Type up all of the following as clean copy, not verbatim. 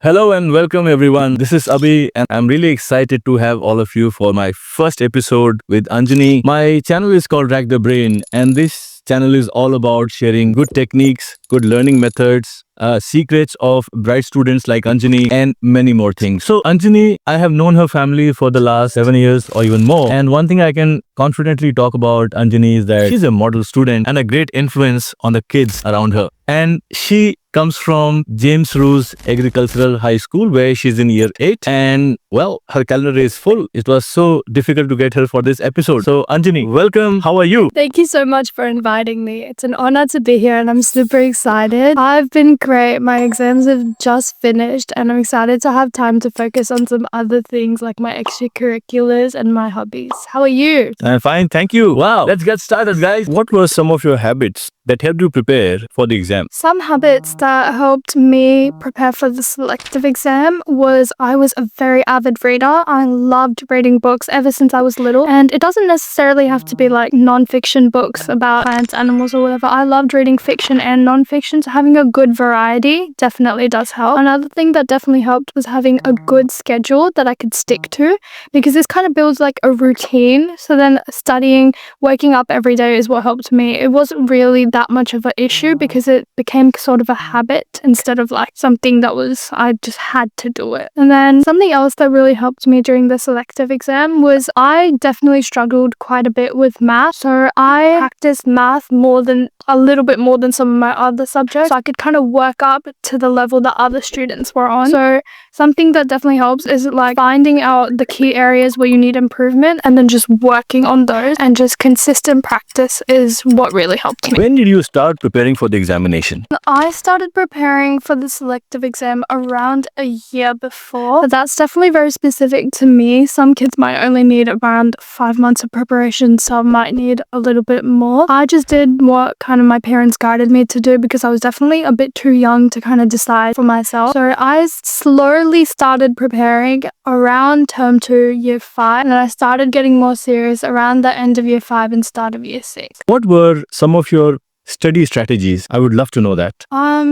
Hello and welcome everyone. This is Abhi and I'm really excited to have all of you for my first episode with Anjni. My channel is called Rack the Brain and this channel is all about sharing good techniques, good learning methods, secrets of bright students like Anjani and many more things. So Anjani, I have known her family for the last 7 years or even more. And one thing I can confidently talk about Anjani is that she's a model student and a great influence on the kids around her. And she comes from James Roos Agricultural High School where she's in year 8 and well, her calendar is full. It was so difficult to get her for this episode. So Anjani, welcome. How are you? Thank you so much for inviting me. It's an honor to be here and I'm super excited. I've been great. My exams have just finished and I'm excited to have time to focus on some other things like my extracurriculars and my hobbies. How are you? I'm fine, thank you. Wow, let's get started, guys. What were some of your habits that helped you prepare for the exam? Some habits that helped me prepare for the selective exam was I was a very avid reader. I loved reading books ever since I was little, and it doesn't necessarily have to be like non-fiction books about plants, animals or whatever. I loved reading fiction and non-fiction, so having a good variety definitely does help. Another thing that definitely helped was having a good schedule that I could stick to, because this kind of builds like a routine. So then studying, waking up every day is what helped me. It wasn't really that much of an issue because it became sort of a habit instead of like something that was I just had to do it. And then something else that really helped me during the selective exam was I definitely struggled quite a bit with math. So I practiced math a little bit more than some of my other subjects. So I could kind of work up to the level that other students were on. So something that definitely helps is like finding out the key areas where you need improvement and then just working on those, and just consistent practice is what really helped me. When did you start preparing for the examination? I started preparing for the selective exam around a year before, but that's definitely very specific to me. Some kids might only need around 5 months of preparation, some might need a little bit more. I just did what kind of my parents guided me to do because I was definitely a bit too young to kind of decide for myself. So I slowly started preparing around term 2, year 5, and then I started getting more serious around the end of year 5 and start of year 6. What were some of your study strategies? I would love to know that.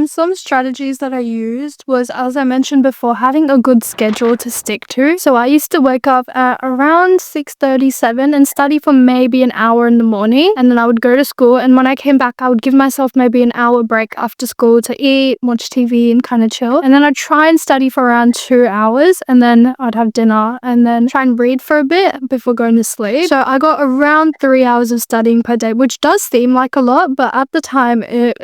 Some strategies that I used was, as I mentioned before, having a good schedule to stick to. So I used to wake up at around 6:37 and study for maybe an hour in the morning, and then I would go to school, and when I came back I would give myself maybe an hour break after school to eat, watch TV and kind of chill, and then I'd try and study for around 2 hours, and then I'd have dinner and then try and read for a bit before going to sleep. So I got around 3 hours of studying per day, which does seem like a lot, but at the time,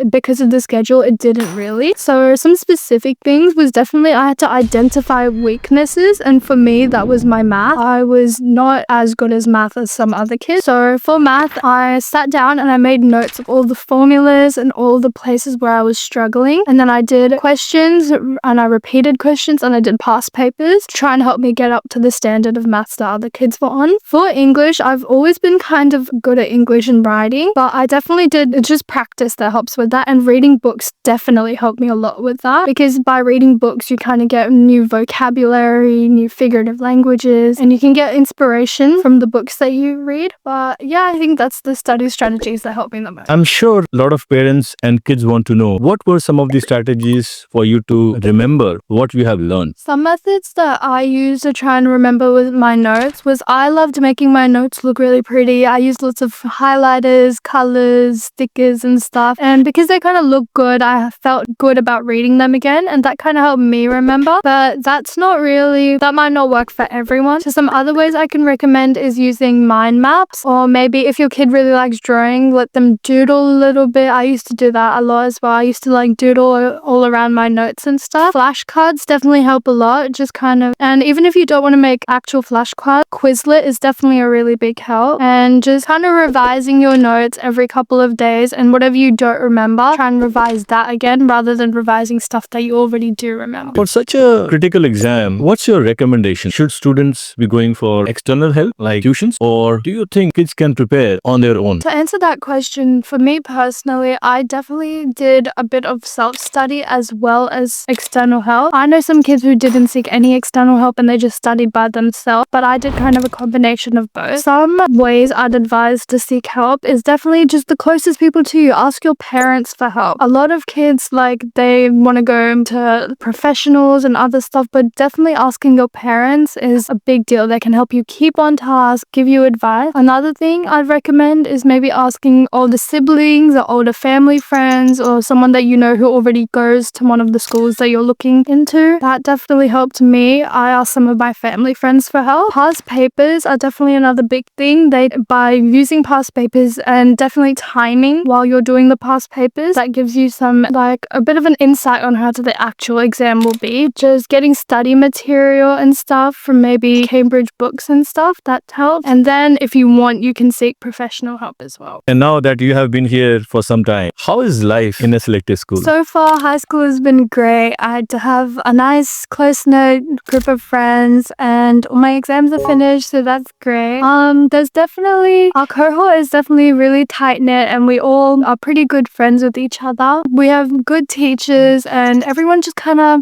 because of the schedule, it didn't really. So some specific things was definitely I had to identify weaknesses, and for me that was my math. I was not as good as math as some other kids. So for math, I sat down and I made notes of all the formulas and all the places where I was struggling, and then I did questions and I repeated questions and I did past papers to try and help me get up to the standard of maths that other kids were on. For English, I've always been kind of good at English and writing, but I definitely did just practice that helps with that, and reading books definitely helped me a lot with that, because by reading books you kind of get new vocabulary, new figurative languages, and you can get inspiration from the books that you read. But yeah, I think that's the study strategies that helped me the most. I'm sure a lot of parents and kids want to know what were some of the strategies for you to remember what you have learned. Some methods that I used to try and remember with my notes was I loved making my notes look really pretty. I used lots of highlighters, colors, stickers and stuff, and because they kind of look good, I felt good about reading them again, and that kind of helped me remember. But that might not work for everyone. So some other ways I can recommend is using mind maps, or maybe if your kid really likes drawing, let them doodle a little bit. I used to do that a lot as well. I used to like doodle all around my notes and stuff. Flashcards definitely help a lot, just kind of, and even if you don't want to make actual flashcards, Quizlet is definitely a really big help, and just kind of revising your notes every couple of days, and whatever you don't remember, try and revise that again rather than revising stuff that you already do remember. For such a critical exam, what's your recommendation? Should students be going for external help like tuitions, or do you think kids can prepare on their own? To answer that question, for me personally, I definitely did a bit of self-study as well as external help. I know some kids who didn't seek any external help and they just studied by themselves, but I did kind of a combination of both. Some ways I'd advise to seek help is definitely just the closest people to ask your parents for help. A lot of kids, like, they want to go to professionals and other stuff, but definitely asking your parents is a big deal. They can help you keep on task, give you advice. Another thing I'd recommend is maybe asking older siblings or older family friends or someone that you know who already goes to one of the schools that you're looking into. That definitely helped me. I asked some of my family friends for help. Past papers are definitely another big thing. By using past papers and definitely timing while you're doing the past papers, that gives you some, like, a bit of an insight on how the actual exam will be. Just getting study material and stuff from maybe Cambridge books and stuff, that helps. And then if you want, you can seek professional help as well. And now that you have been here for some time, how is life in a selective school? So far, high school has been great. I had to have a nice, close-knit group of friends, and all my exams are finished, so that's great. Our cohort is definitely really tight-knit, and we all are pretty good friends with each other. We have good teachers, and everyone just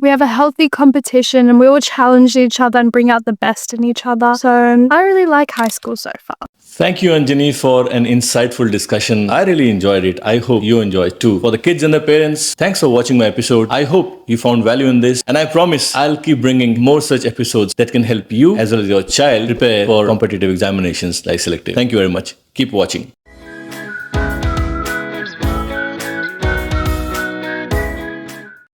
we have a healthy competition, and we all challenge each other and bring out the best in each other. So I really like high school so far. Thank you, Anjani, for an insightful discussion. I really enjoyed it. I hope you enjoyed too. For the kids and the parents, thanks for watching my episode. I hope you found value in this, and I promise I'll keep bringing more such episodes that can help you as well as your child prepare for competitive examinations like selective. Thank you very much. Keep watching.